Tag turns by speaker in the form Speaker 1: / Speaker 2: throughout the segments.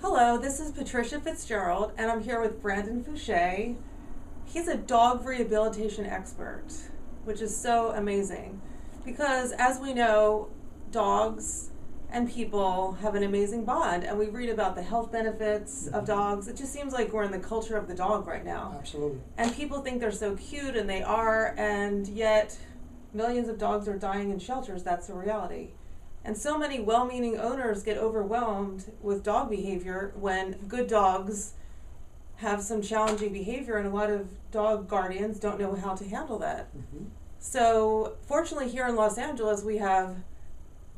Speaker 1: Hello, this is Patricia Fitzgerald, and I'm here with Brandon Fouche. He's a dog rehabilitation expert, which is so amazing because, as we know, dogs and people have an amazing bond, and we read about the health benefits of dogs. It just seems like we're in the culture of the dog right now.
Speaker 2: Absolutely.
Speaker 1: And people think they're so cute, and they are, and yet millions of dogs are dying in shelters. That's the reality. And so many well-meaning owners get overwhelmed with dog behavior when good dogs have some challenging behavior, and a lot of dog guardians don't know how to handle that. So fortunately here in Los Angeles we have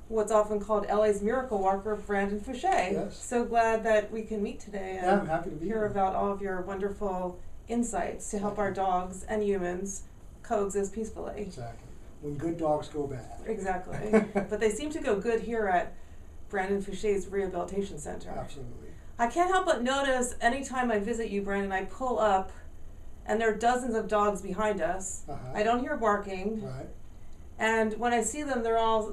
Speaker 1: what's often called LA's miracle walker, Brandon Fouche.
Speaker 2: Yes.
Speaker 1: So glad that we can meet today and
Speaker 2: I'm happy to be
Speaker 1: hear
Speaker 2: here.
Speaker 1: about all of your wonderful insights to help our dogs and humans coexist peacefully.
Speaker 2: Exactly. When good dogs go bad.
Speaker 1: Exactly. But they seem to go good here at Brandon Fouche's Rehabilitation Center.
Speaker 2: Absolutely.
Speaker 1: I can't help but notice anytime I visit you, Brandon, I pull up and there are dozens of dogs behind us. I don't hear barking.
Speaker 2: Right.
Speaker 1: And when I see them,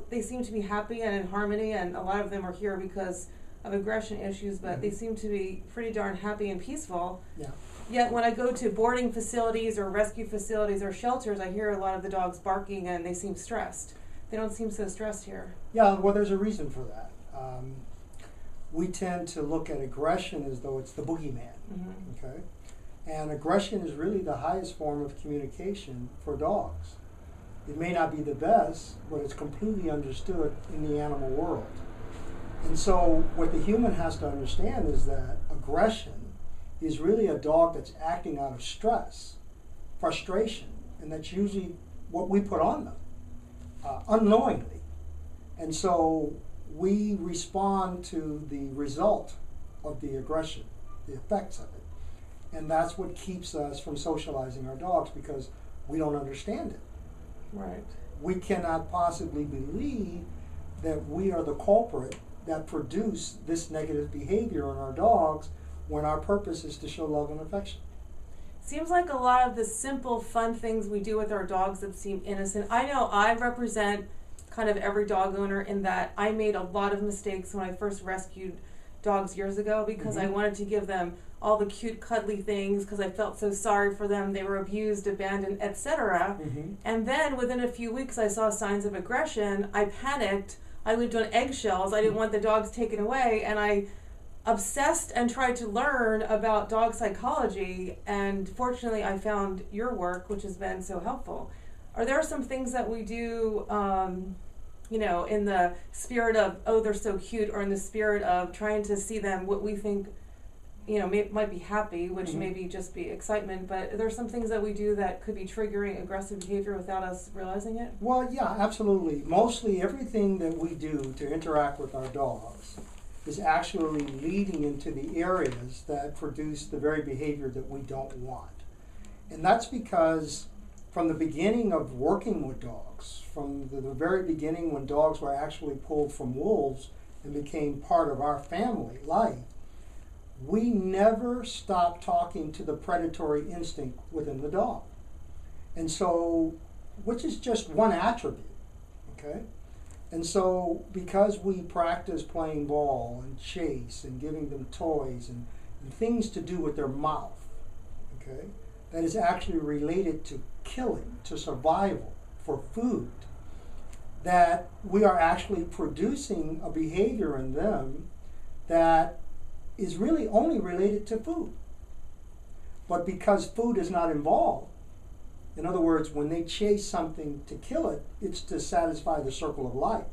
Speaker 1: they seem to be happy and in harmony, and a lot of them are here because of aggression issues, but they seem to be pretty darn happy and peaceful.
Speaker 2: Yeah.
Speaker 1: Yet when I go to boarding facilities or rescue facilities or shelters, I hear a lot of the dogs barking and they seem stressed. They don't seem so stressed here.
Speaker 2: Yeah, well, there's a reason for that. We tend to look at aggression as though it's the boogeyman, okay? And aggression is really the highest form of communication for dogs. It may not be the best, but it's completely understood in the animal world. And so what the human has to understand is that aggression is really a dog that's acting out of stress, frustration, and that's usually what we put on them, unknowingly. And so we respond to the result of the aggression, the effects of it. And that's what keeps us from socializing our dogs because we don't understand it.
Speaker 1: Right.
Speaker 2: We cannot possibly believe that we are the culprit that produced this negative behavior in our dogs when our purpose is to show love and affection.
Speaker 1: Seems like a lot of the simple, fun things we do with our dogs that seem innocent. I know I represent kind of every dog owner in that I made a lot of mistakes when I first rescued dogs years ago because I wanted to give them all the cute, cuddly things because I felt so sorry for them. They were abused, abandoned, etc. And then within a few weeks, I saw signs of aggression. I panicked. I lived on eggshells. I didn't want the dogs taken away, and I obsessed and tried to learn about dog psychology, and fortunately I found your work, which has been so helpful. Are there some things that we do, in the spirit of, oh, they're so cute, or in the spirit of trying to see them what we think, might be happy, which may be just be excitement, but are there some things that we do that could be triggering aggressive behavior without us realizing it?
Speaker 2: Well, yeah, absolutely. Mostly everything that we do to interact with our dogs is actually leading into the areas that produce the very behavior that we don't want. And that's because from the beginning of working with dogs, from the very beginning when dogs were actually pulled from wolves and became part of our family life, we never stopped talking to the predatory instinct within the dog. And so, which is just one attribute, okay? And so, because we practice playing ball and chase and giving them toys and things to do with their mouth, okay, that is actually related to killing, to survival, for food, that we are actually producing a behavior in them that is really only related to food. But because food is not involved, in other words, when they chase something to kill it, it's to satisfy the circle of life.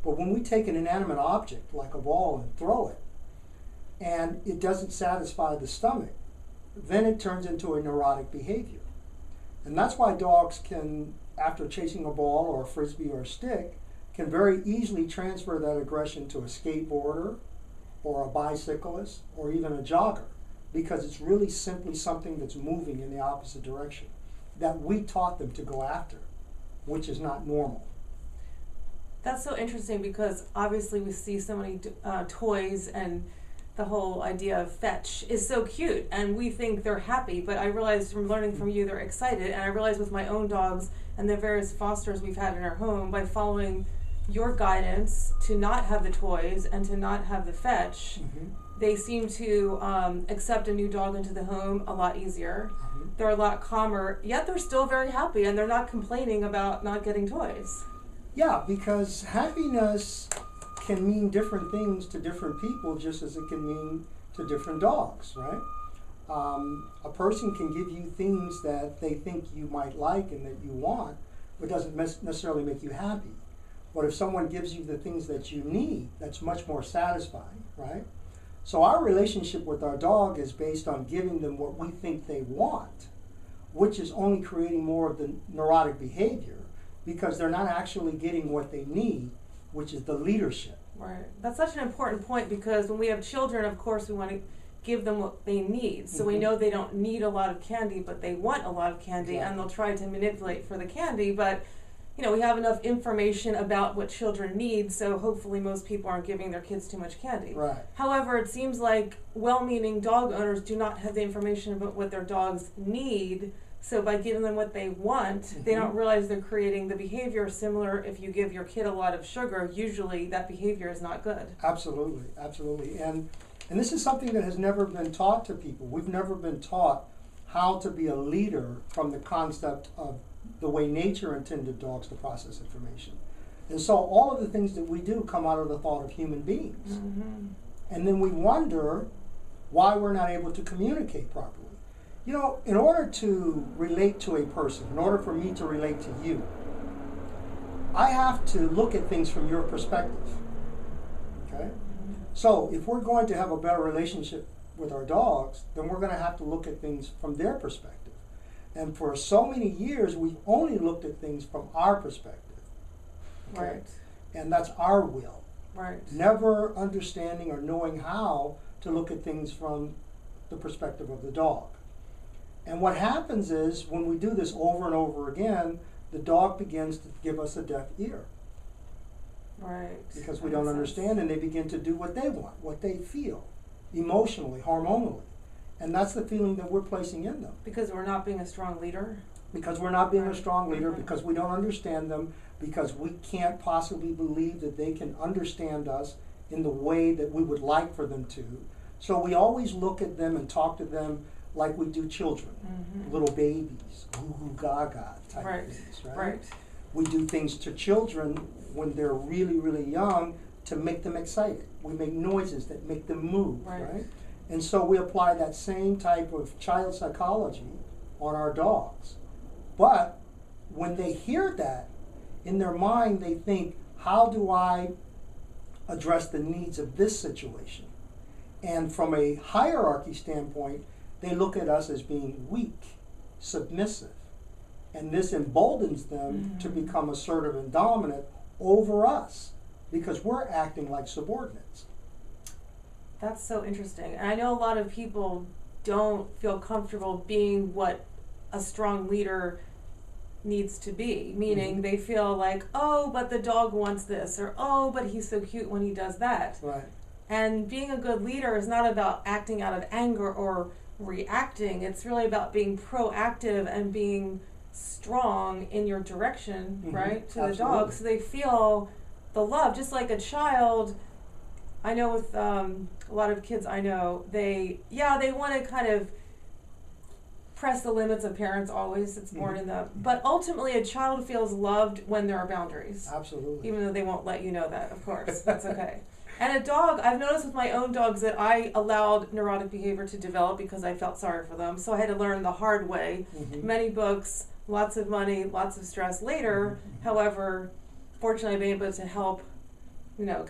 Speaker 2: But when we take an inanimate object, like a ball, and throw it, and it doesn't satisfy the stomach, then it turns into a neurotic behavior. And that's why dogs can, after chasing a ball or a frisbee or a stick, can very easily transfer that aggression to a skateboarder or a bicyclist or even a jogger, because it's really simply something that's moving in the opposite direction that we taught them to go after, which is not normal.
Speaker 1: That's so interesting because obviously we see so many toys, and the whole idea of fetch is so cute, and we think they're happy, but I realized from learning from you they're excited, and I realized with my own dogs and the various fosters we've had in our home, by following your guidance to not have the toys and to not have the fetch, they seem to accept a new dog into the home a lot easier. They're a lot calmer, yet they're still very happy and they're not complaining about not getting toys.
Speaker 2: Yeah, because happiness can mean different things to different people just as it can mean to different dogs, right? A person can give you things that they think you might like and that you want, but doesn't necessarily make you happy. But if someone gives you the things that you need, that's much more satisfying, right? So our relationship with our dog is based on giving them what we think they want, which is only creating more of the neurotic behavior because they're not actually getting what they need, which is the leadership.
Speaker 1: Right. That's such an important point because when we have children, of course, we want to give them what they need. So we know they don't need a lot of candy, but they want a lot of candy, and they'll try to manipulate for the candy. But, you know, we have enough information about what children need, so hopefully most people aren't giving their kids too much candy.
Speaker 2: Right.
Speaker 1: However, it seems like well-meaning dog owners do not have the information about what their dogs need. So by giving them what they want, they don't realize they're creating the behavior similar. If you give your kid a lot of sugar, usually that behavior is not good.
Speaker 2: Absolutely, absolutely. And this is something that has never been taught to people. We've never been taught how to be a leader from the concept of the way nature intended dogs to process information. And so all of the things that we do come out of the thought of human beings. And then we wonder why we're not able to communicate properly. You know, in order to relate to a person, in order for me to relate to you, I have to look at things from your perspective. Okay? So if we're going to have a better relationship with our dogs, then we're going to have to look at things from their perspective. And for so many years, we've only looked at things from our perspective. Okay?
Speaker 1: Right.
Speaker 2: And that's our will.
Speaker 1: Right.
Speaker 2: Never understanding or knowing how to look at things from the perspective of the dog. And what happens is, when we do this over and over again, the dog begins to give us a deaf ear.
Speaker 1: Right.
Speaker 2: Because we don't understand, and they begin to do what they want, what they feel, emotionally, hormonally. And that's the feeling that we're placing in them.
Speaker 1: Because we're not being a strong leader?
Speaker 2: Because we're not being a strong leader, because we don't understand them, because we can't possibly believe that they can understand us in the way that we would like for them to. So we always look at them and talk to them like we do children, little babies, goo-goo gaga type things, right? We do things to children when they're really, really young to make them excited. We make noises that make them move, right? And so we apply that same type of child psychology on our dogs. But when they hear that, in their mind they think, how do I address the needs of this situation? And from a hierarchy standpoint, they look at us as being weak, submissive. And this emboldens them to become assertive and dominant over us because we're acting like subordinates.
Speaker 1: That's so interesting. And I know a lot of people don't feel comfortable being what a strong leader needs to be, meaning they feel like, oh, but the dog wants this, or oh, but he's so cute when he does that.
Speaker 2: Right.
Speaker 1: And being a good leader is not about acting out of anger or reacting. It's really about being proactive and being strong in your direction, right, to the dog, so they feel the love. Just like a child, I know with a lot of kids I know, they want to kind of press the limits of parents always. It's born in them. But ultimately, a child feels loved when there are boundaries.
Speaker 2: Absolutely.
Speaker 1: Even though they won't let you know that, of course. That's okay. And a dog, I've noticed with my own dogs that I allowed neurotic behavior to develop because I felt sorry for them. So I had to learn the hard way. Many books, lots of money, lots of stress later. However, fortunately I've been able to help,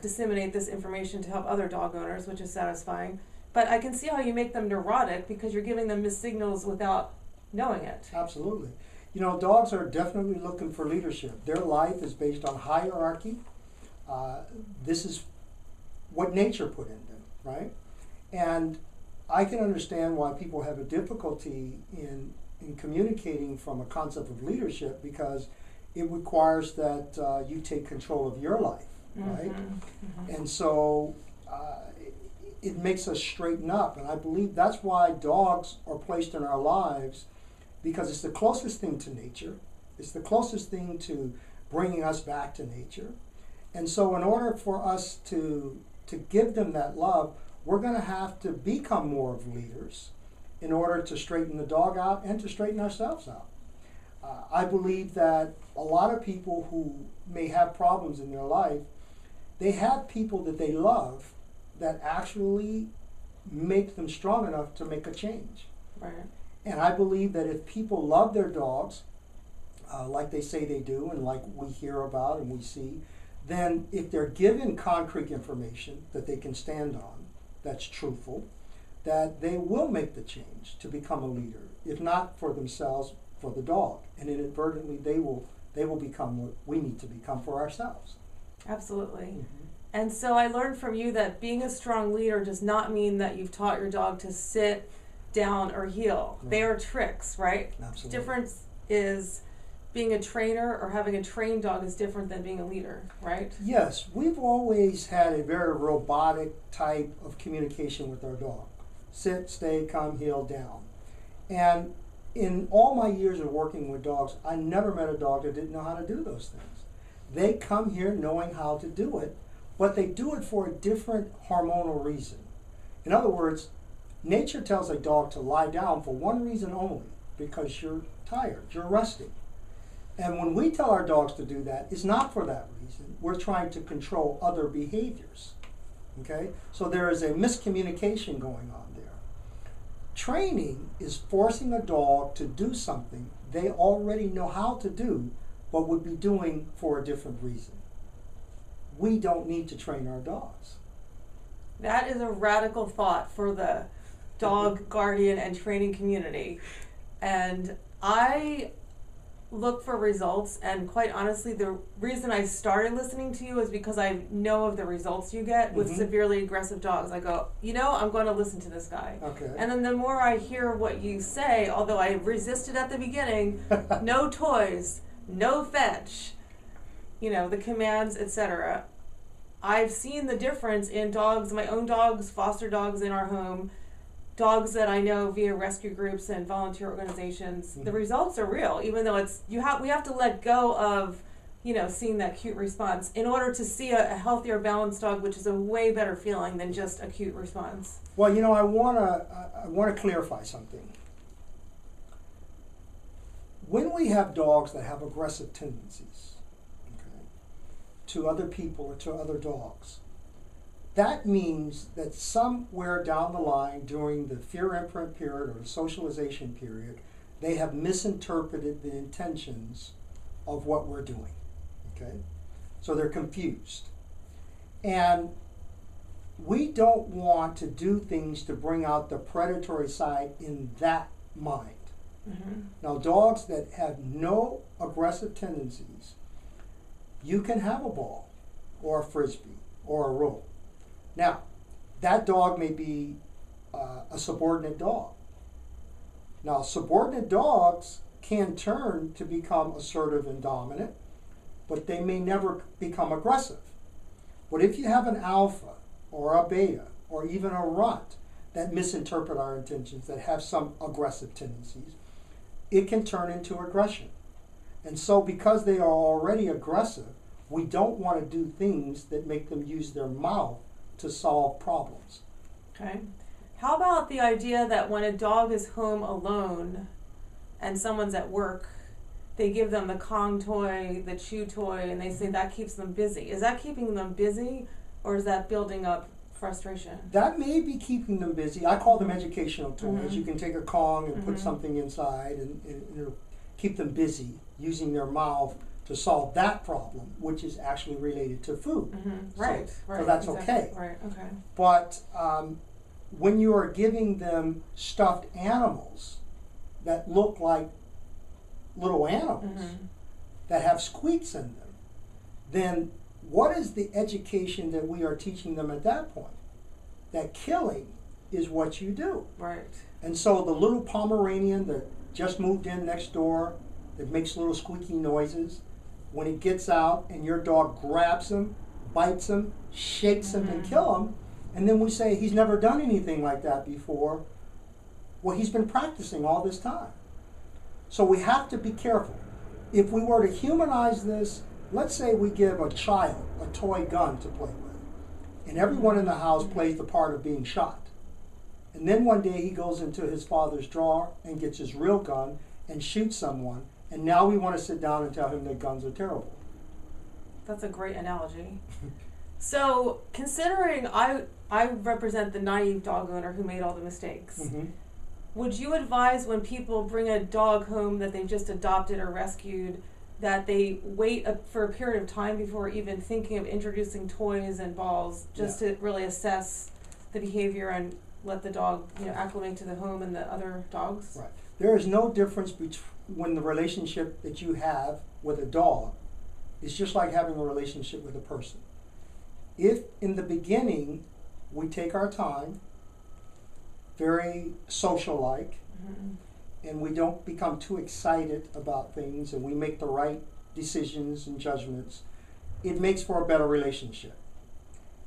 Speaker 1: disseminate this information to help other dog owners, which is satisfying. But I can see how you make them neurotic because you're giving them missed signals without knowing it.
Speaker 2: Absolutely. Dogs are definitely looking for leadership. Their life is based on hierarchy. This is what nature put in them, right? And I can understand why people have a difficulty in communicating from a concept of leadership because it requires that you take control of your life, right? And so it makes us straighten up. And I believe that's why dogs are placed in our lives, because it's the closest thing to nature. It's the closest thing to bringing us back to nature. And so in order for us to give them that love, we're going to have to become more of leaders in order to straighten the dog out and to straighten ourselves out. I believe that a lot of people who may have problems in their life, they have people that they love that actually make them strong enough to make a change.
Speaker 1: Right.
Speaker 2: And I believe that if people love their dogs, like they say they do and like we hear about and we see, then if they're given concrete information that they can stand on, that's truthful, that they will make the change to become a leader, if not for themselves, for the dog. And inadvertently, they will become what we need to become for ourselves.
Speaker 1: Absolutely.
Speaker 2: Mm-hmm.
Speaker 1: And so I learned from you that being a strong leader does not mean that you've taught your dog to sit down or heel.
Speaker 2: Right.
Speaker 1: They are tricks, right?
Speaker 2: Absolutely.
Speaker 1: The difference is being a trainer or having a trained dog is different than being a leader, right?
Speaker 2: Yes, we've always had a very robotic type of communication with our dog. Sit, stay, come, heel, down. And in all my years of working with dogs, I never met a dog that didn't know how to do those things. They come here knowing how to do it, but they do it for a different hormonal reason. In other words, nature tells a dog to lie down for one reason only, because you're tired, you're resting. And when we tell our dogs to do that, it's not for that reason. We're trying to control other behaviors. Okay? So there is a miscommunication going on there. Training is forcing a dog to do something they already know how to do, but would be doing for a different reason. We don't need to train our dogs.
Speaker 1: That is a radical thought for the dog guardian and training community. And I look for results, and quite honestly, the reason I started listening to you is because I know of the results you get with severely aggressive dogs. I go, I'm going to listen to this guy.
Speaker 2: Okay.
Speaker 1: And then the more I hear what you say, although I resisted at the beginning, no toys, no fetch, the commands, etc. I've seen the difference in dogs, my own dogs, foster dogs in our home, dogs that I know via rescue groups and volunteer organizations. The results are real, even though we have to let go of, seeing that cute response in order to see a healthier, balanced dog, which is a way better feeling than just a cute response.
Speaker 2: Well, I want to clarify something. When we have dogs that have aggressive tendencies, okay, to other people or to other dogs, that means that somewhere down the line during the fear imprint period or the socialization period, they have misinterpreted the intentions of what we're doing. Okay? So they're confused. And we don't want to do things to bring out the predatory side in that mind. Mm-hmm. Now, dogs that have no aggressive tendencies, you can have a ball or a frisbee or a rope. Now, that dog may be a subordinate dog. Now, subordinate dogs can turn to become assertive and dominant, but they may never become aggressive. But if you have an alpha or a beta or even a runt that misinterpret our intentions, that have some aggressive tendencies, it can turn into aggression. And so because they are already aggressive, we don't want to do things that make them use their mouth to solve problems.
Speaker 1: Okay. How about the idea that when a dog is home alone and someone's at work, they give them the Kong toy, the chew toy, and they say that keeps them busy. Is that keeping them busy, or is that building up frustration?
Speaker 2: That may be keeping them busy. I call them educational toys. You can take a Kong and put something inside and it'll keep them busy using their mouth to solve that problem, which is actually related to food.
Speaker 1: Right.
Speaker 2: So that's
Speaker 1: exactly.
Speaker 2: okay.
Speaker 1: Right, okay.
Speaker 2: But when you are giving them stuffed animals that look like little animals that have squeaks in them, then what is the education that we are teaching them at that point? That killing is what you do.
Speaker 1: Right.
Speaker 2: And so the little Pomeranian that just moved in next door that makes little squeaky noises, when it gets out and your dog grabs him, bites him, shakes him and kill him, and then we say he's never done anything like that before, well, he's been practicing all this time. So we have to be careful. If we were to humanize this Let's say we give a child a toy gun to play with, and everyone in the house plays the part of being shot. And then one day he goes into his father's drawer and gets his real gun and shoots someone, and now we want to sit down and tell him that guns are terrible.
Speaker 1: That's a great analogy. So, considering I represent the naive dog owner who made all the mistakes, would you advise when people bring a dog home that they've just adopted or rescued that they wait for a period of time before even thinking of introducing toys and balls, just to really assess the behavior and let the dog, acclimate to the home and the other dogs?
Speaker 2: Right. There is no difference when the relationship that you have with a dog is just like having a relationship with a person. If in the beginning we take our time, very social-like, and we don't become too excited about things, and we make the right decisions and judgments, it makes for a better relationship.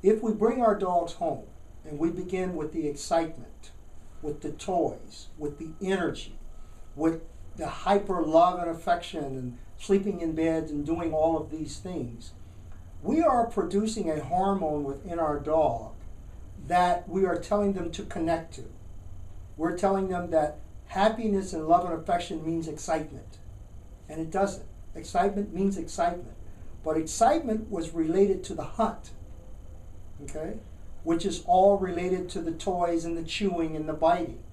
Speaker 2: If we bring our dogs home and we begin with the excitement, with the toys, with the energy, with the hyper love and affection and sleeping in beds and doing all of these things, we are producing a hormone within our dog that we are telling them to connect to. We're telling them that happiness and love and affection means excitement. And it doesn't. Excitement means excitement. But excitement was related to the hunt, okay? Which is all related to the toys and the chewing and the biting.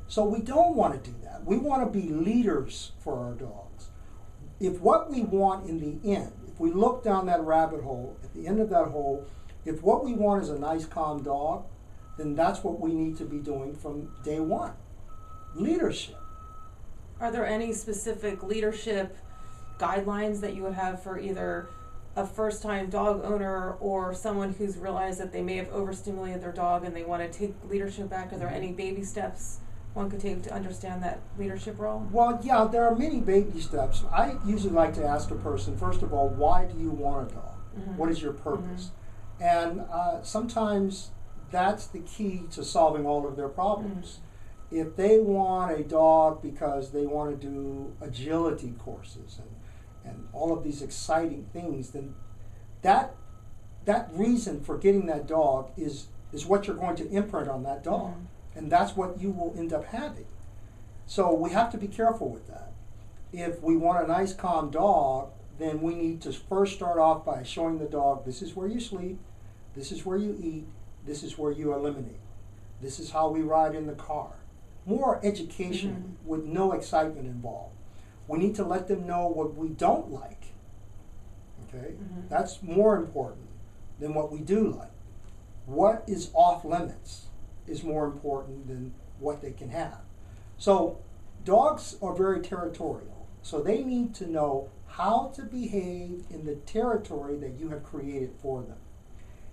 Speaker 2: So we don't want to do that. We want to be leaders for our dogs. If what we want in the end, if we look down that rabbit hole, at the end of that hole, if what we want is a nice, calm dog, then that's what we need to be doing from day one. Leadership.
Speaker 1: Are there any specific leadership guidelines that you would have for either a first-time dog owner or someone who's realized that they may have overstimulated their dog and they want to take leadership back? Are there any baby steps one could take to understand that leadership role?
Speaker 2: Well, yeah, there are many baby steps. I usually like to ask a person, first of all, why do you want a dog? What is your purpose? And sometimes that's the key to solving all of their problems. If they want a dog because they want to do agility courses and all of these exciting things, then that reason for getting that dog is what you're going to imprint on that dog. And that's what you will end up having. So we have to be careful with that. If we want a nice, calm dog, then we need to first start off by showing the dog, this is where you sleep, this is where you eat, this is where you eliminate. This is how we ride in the car. More education with no excitement involved. We need to let them know what we don't like. Okay? That's more important than what we do like. What is off limits is more important than what they can have. So dogs are very territorial. So they need to know how to behave in the territory that you have created for them.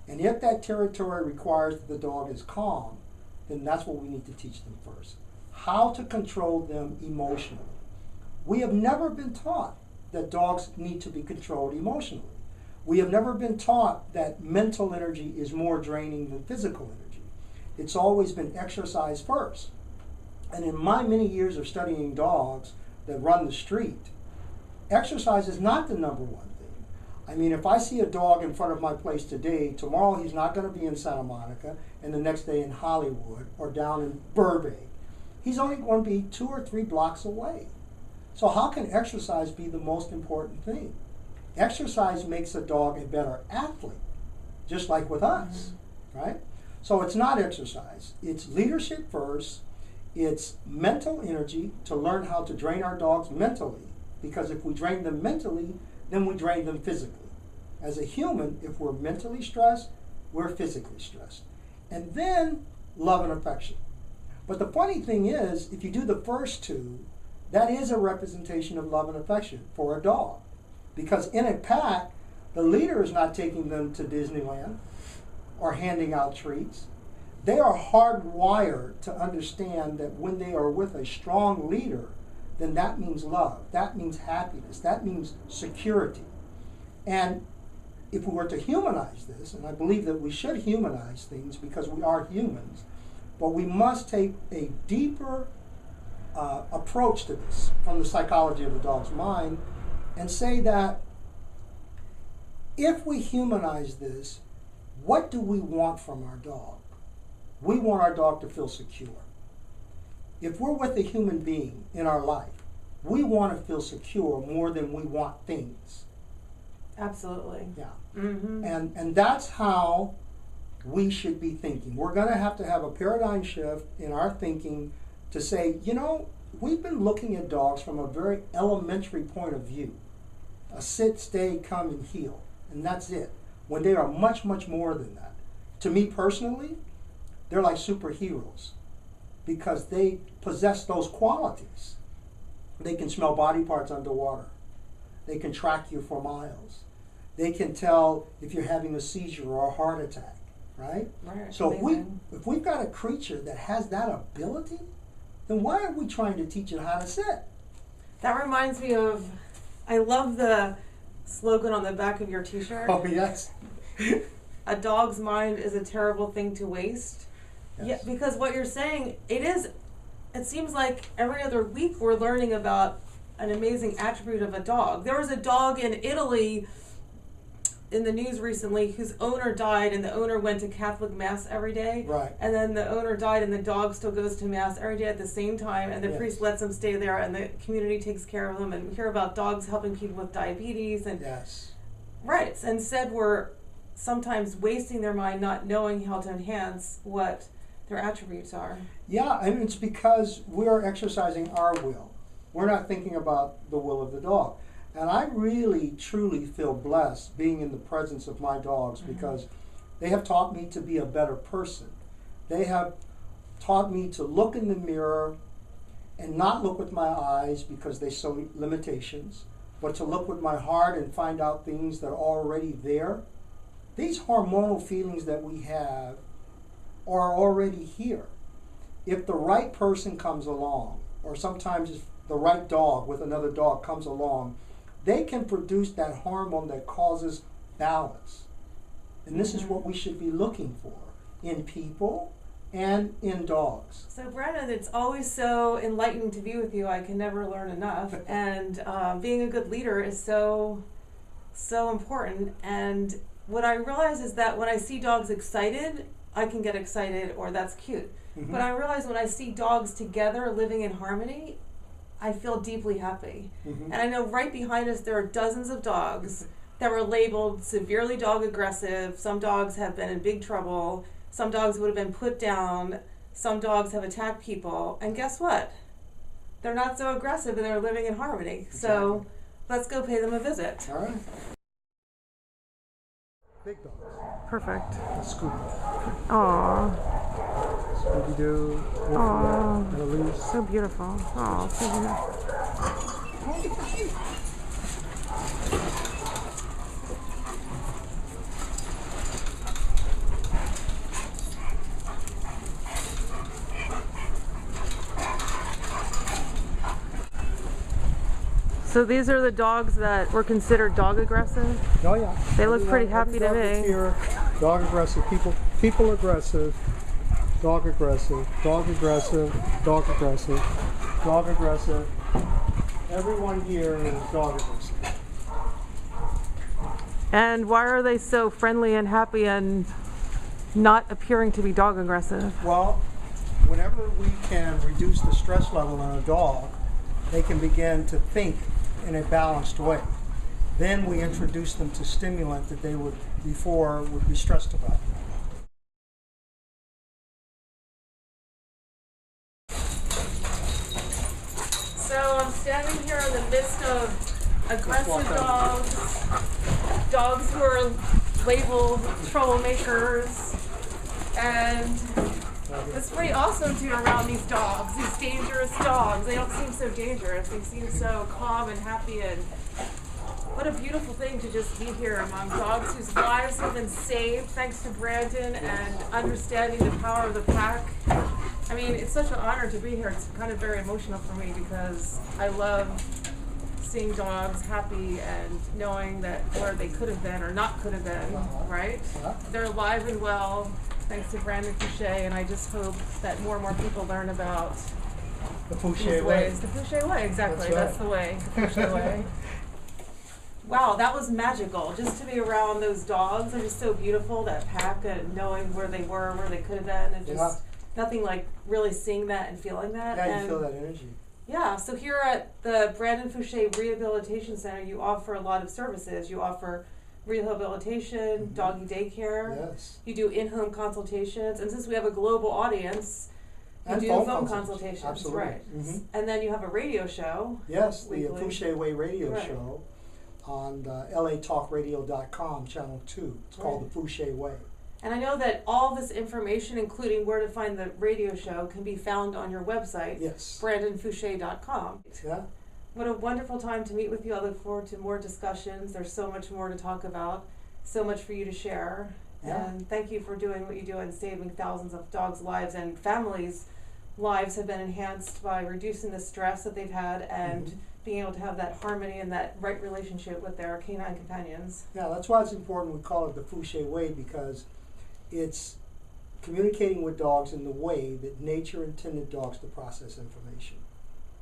Speaker 2: And if that territory requires that the dog is calm, then that's what we need to teach them first. How to control them emotionally. We have never been taught that dogs need to be controlled emotionally. We have never been taught that mental energy is more draining than physical energy. It's always been exercise first. And in my many years of studying dogs that run the street, exercise is not the number one thing. I mean, if I see a dog in front of my place today, tomorrow he's not going to be in Santa Monica, and the next day in Hollywood or down in Burbank. He's only going to be 2 or 3 blocks away. So how can exercise be the most important thing? Exercise makes a dog a better athlete, just like with us, right? So it's not exercise. It's leadership first. It's mental energy to learn how to drain our dogs mentally, because if we drain them mentally, then we drain them physically. As a human, if we're mentally stressed, we're physically stressed. And then love and affection. But the funny thing is, if you do the first two, that is a representation of love and affection for a dog. Because in a pack, the leader is not taking them to Disneyland or handing out treats. They are hardwired to understand that when they are with a strong leader, then that means love, that means happiness, that means security. And if we were to humanize this, and I believe that we should humanize things because we are humans, but we must take a deeper approach to this from the psychology of the dog's mind and say that if we humanize this, what do we want from our dog? We want our dog to feel secure. If we're with a human being in our life, we want to feel secure more than we want things.
Speaker 1: Absolutely.
Speaker 2: Yeah.
Speaker 1: Mm-hmm.
Speaker 2: And that's how we should be thinking. We're going to have a paradigm shift in our thinking to say, you know, we've been looking at dogs from a very elementary point of view. A sit, stay, come, and heel. And that's it. When they are much, much more than that. To me personally, they're like superheroes because they possess those qualities. They can smell body parts underwater. They can track you for miles. They can tell if you're having a seizure or a heart attack, right?
Speaker 1: Right.
Speaker 2: So if we've got a creature that has that ability, then why are we trying to teach it how to sit?
Speaker 1: That reminds me of, I love the slogan on the back of your t-shirt.
Speaker 2: Oh, yes.
Speaker 1: A dog's mind is a terrible thing to waste.
Speaker 2: Yes.
Speaker 1: Yeah, because what you're saying, it seems like every other week we're learning about an amazing attribute of a dog. There was a dog in Italy in the news recently whose owner died, and the owner went to Catholic Mass every day.
Speaker 2: Right.
Speaker 1: And then the owner died, and the dog still goes to Mass every day at the same time, and the
Speaker 2: Yes.
Speaker 1: priest lets him stay there, and the community takes care of them. And we hear about dogs helping people with diabetes. And
Speaker 2: Yes.
Speaker 1: right. And instead we're sometimes wasting their mind, not knowing how to enhance what their attributes are.
Speaker 2: Yeah, and it's because we're exercising our will. We're not thinking about the will of the dog. And I really, truly feel blessed being in the presence of my dogs because they have taught me to be a better person. They have taught me to look in the mirror and not look with my eyes because they show limitations, but to look with my heart and find out things that are already there. These hormonal feelings that we have are already here. If the right person comes along, or sometimes if the right dog with another dog comes along, they can produce that hormone that causes balance. And this is what we should be looking for in people and in dogs.
Speaker 1: So Brandon, it's always so enlightening to be with you. I can never learn enough. And being a good leader is so important. And what I realize is that when I see dogs excited, I can get excited, or that's cute.
Speaker 2: Mm-hmm.
Speaker 1: But I realize when I see dogs together living in harmony, I feel deeply happy.
Speaker 2: Mm-hmm.
Speaker 1: And I know right behind us there are dozens of dogs that were labeled severely dog aggressive. Some dogs have been in big trouble. Some dogs would have been put down. Some dogs have attacked people. And guess what? They're not so aggressive and they're living in harmony.
Speaker 2: Exactly.
Speaker 1: So let's go pay them a visit.
Speaker 2: All right. Big dogs.
Speaker 1: Perfect.
Speaker 2: Scooby.
Speaker 1: Aww.
Speaker 2: Scooby-Doo.
Speaker 1: Aww.
Speaker 2: And Elise.
Speaker 1: So beautiful. Aww, so beautiful. So these are the dogs that were considered dog aggressive?
Speaker 2: Oh yeah.
Speaker 1: They look pretty happy to me.
Speaker 2: Here, dog aggressive, people aggressive, dog aggressive, dog aggressive, dog aggressive, dog aggressive. Everyone here is dog aggressive.
Speaker 1: And why are they so friendly and happy and not appearing to be dog aggressive?
Speaker 2: Well, whenever we can reduce the stress level in a dog, they can begin to think in a balanced way. Then we introduce them to stimulant that they would before would be stressed about.
Speaker 1: So I'm standing here in the midst of aggressive dogs who are labeled troublemakers, and it's pretty awesome to be around these dogs, these dangerous dogs. They don't seem so dangerous. They seem so calm and happy, and what a beautiful thing to just be here among dogs whose lives have been saved thanks to Brandon and understanding the power of the pack. I mean, it's such an honor to be here. It's kind of very emotional for me because I love seeing dogs happy and knowing that where they could have been or not could have been, right? They're alive and well thanks to Brandon Fouche, and I just hope that more and more people learn about
Speaker 2: The Fouche
Speaker 1: these
Speaker 2: way.
Speaker 1: ways. The Fouche way, exactly.
Speaker 2: That's right.
Speaker 1: That's the way. The Fouche way. Wow, that was magical. Just to be around those dogs, they're just so beautiful, that pack, and knowing where they were, where they could have been, and just nothing like really seeing that and feeling that.
Speaker 2: Yeah,
Speaker 1: and
Speaker 2: you feel that energy.
Speaker 1: yeah, so here at the Fouche Way Rehabilitation Center, you offer a lot of services. You offer rehabilitation, doggy daycare.
Speaker 2: Yes.
Speaker 1: You do in-home consultations, and since we have a global audience, you
Speaker 2: And
Speaker 1: do
Speaker 2: phone
Speaker 1: consultations.
Speaker 2: Absolutely.
Speaker 1: Right. And then you have a radio show.
Speaker 2: Yes,
Speaker 1: weekly.
Speaker 2: the Fouche Way Radio
Speaker 1: Right.
Speaker 2: Show on latalkradio.com, channel 2. It's called the Fouche Way.
Speaker 1: And I know that all this information, including where to find the radio show, can be found on your website,
Speaker 2: Yes.
Speaker 1: brandonfouche.com.
Speaker 2: Yeah.
Speaker 1: What a wonderful time to meet with you. I look forward to more discussions. There's so much more to talk about, so much for you to share.
Speaker 2: Yeah.
Speaker 1: And thank you for doing what you do and saving thousands of dogs' lives, and families' lives have been enhanced by reducing the stress that they've had and being able to have that harmony and that right relationship with their canine companions.
Speaker 2: Yeah, that's why it's important we call it the Fouche Way, because it's communicating with dogs in the way that nature intended dogs to process information.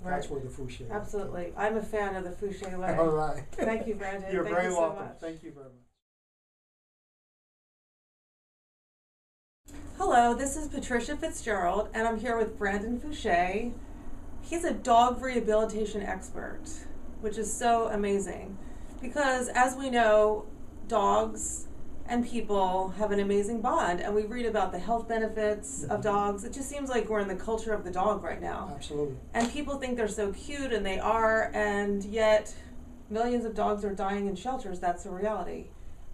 Speaker 1: Right.
Speaker 2: That's where the Fouche Way.
Speaker 1: Absolutely. I'm a fan of the Fouche Way.
Speaker 2: All right.
Speaker 1: Thank you, Brandon.
Speaker 2: You're
Speaker 1: Thank
Speaker 2: very
Speaker 1: you so
Speaker 2: welcome.
Speaker 1: much.
Speaker 2: Thank you very much.
Speaker 1: Hello, this is Patricia Fitzgerald, and I'm here with Brandon Fouche. He's a dog rehabilitation expert, which is so amazing because, as we know, dogs and people have an amazing bond, and we read about the health benefits of dogs. It just seems like we're in the culture of the dog right now.
Speaker 2: Absolutely.
Speaker 1: And people think they're so cute, and they are, and yet millions of dogs are dying in shelters. That's the reality.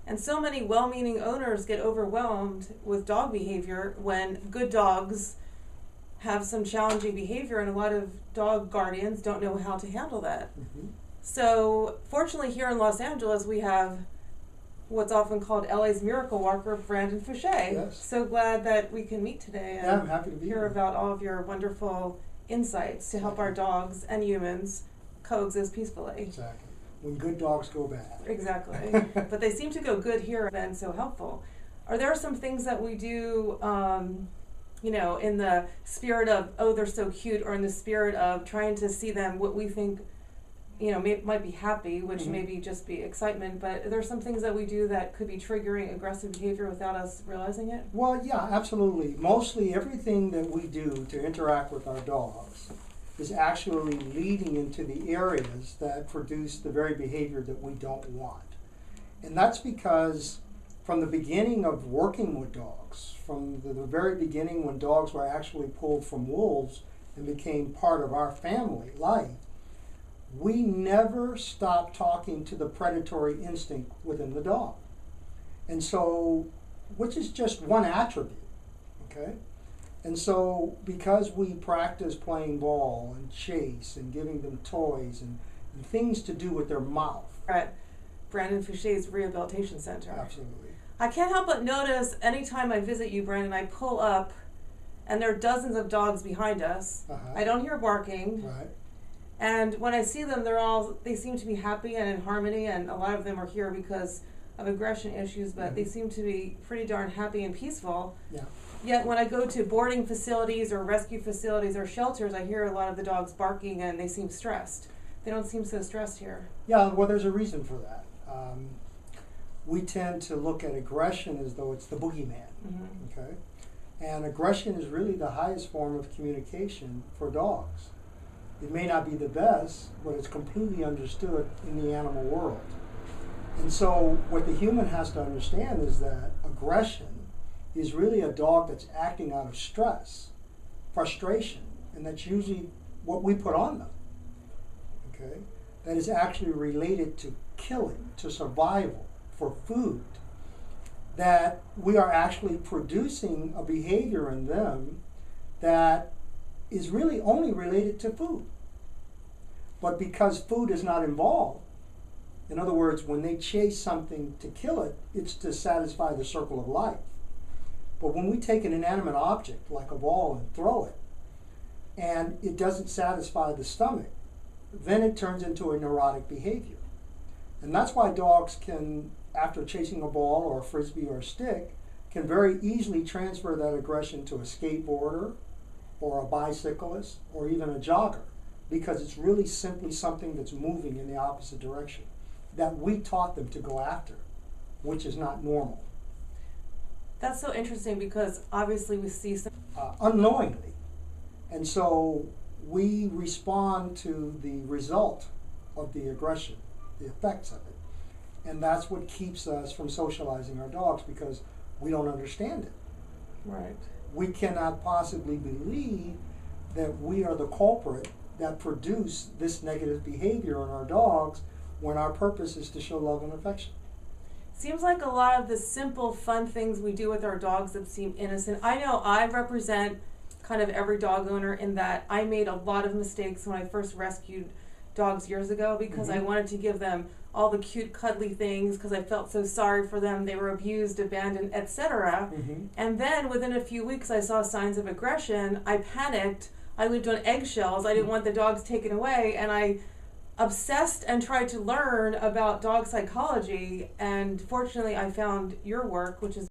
Speaker 1: And so many well-meaning owners get overwhelmed with dog behavior when good dogs have some challenging behavior, and a lot of dog guardians don't know how to handle that. So fortunately here in Los Angeles we have what's often called LA's miracle walker, Brandon Fouche.
Speaker 2: Yes.
Speaker 1: So glad that we can meet today and
Speaker 2: Yeah, I'm happy to be
Speaker 1: hear
Speaker 2: here.
Speaker 1: about all of your wonderful insights to help our dogs and humans coexist peacefully.
Speaker 2: Exactly. When good dogs go bad.
Speaker 1: Exactly. But they seem to go good here and been so helpful. Are there some things that we do, in the spirit of, oh, they're so cute, or in the spirit of trying to see them what we think, might be happy, which maybe just be excitement, but are there some things that we do that could be triggering aggressive behavior without us realizing it?
Speaker 2: Well, yeah, absolutely. Mostly everything that we do to interact with our dogs is actually leading into the areas that produce the very behavior that we don't want. And that's because from the beginning of working with dogs, from the very beginning when dogs were actually pulled from wolves and became part of our family life, we never stopped talking to the predatory instinct within the dog. And so, which is just one attribute, okay? And so, because we practice playing ball and chase and giving them toys and things to do with their mouth.
Speaker 1: At Brandon Fouche's Rehabilitation Center.
Speaker 2: Absolutely.
Speaker 1: I can't help but notice anytime I visit you, Brandon, I pull up and there are dozens of dogs behind us. I don't hear barking.
Speaker 2: Right.
Speaker 1: And when I see them, they seem to be happy and in harmony, and a lot of them are here because of aggression issues, but they seem to be pretty darn happy and peaceful.
Speaker 2: Yeah.
Speaker 1: Yet when I go to boarding facilities or rescue facilities or shelters, I hear a lot of the dogs barking and they seem stressed. They don't seem so stressed here.
Speaker 2: Yeah, well, there's a reason for that. We tend to look at aggression as though it's the boogeyman, okay? And aggression is really the highest form of communication for dogs. It may not be the best, but it's completely understood in the animal world. And so what the human has to understand is that aggression is really a dog that's acting out of stress, frustration, and that's usually what we put on them, okay? That is actually related to killing, to survival, for food, that we are actually producing a behavior in them that is really only related to food. But because food is not involved, in other words, when they chase something to kill it, it's to satisfy the circle of life. But when we take an inanimate object like a ball and throw it, and it doesn't satisfy the stomach, then it turns into a neurotic behavior. And that's why dogs can, after chasing a ball or a frisbee or a stick, can very easily transfer that aggression to a skateboarder or a bicyclist or even a jogger, because it's really simply something that's moving in the opposite direction. that we taught them to go after, which is not normal.
Speaker 1: That's so interesting because obviously we see some.
Speaker 2: Unknowingly. And so we respond to the result of the aggression, the effects of it. And that's what keeps us from socializing our dogs, because we don't understand it.
Speaker 1: Right.
Speaker 2: We cannot possibly believe that we are the culprit that produced this negative behavior in our dogs when our purpose is to show love and affection.
Speaker 1: Seems like a lot of the simple, fun things we do with our dogs that seem innocent. I know I represent kind of every dog owner in that I made a lot of mistakes when I first rescued dogs years ago because I wanted to give them all the cute, cuddly things because I felt so sorry for them. They were abused, abandoned, etc. And then within a few weeks, I saw signs of aggression. I panicked. I lived on eggshells. I didn't want the dogs taken away, and I obsessed and tried to learn about dog psychology, and fortunately I found your work, which is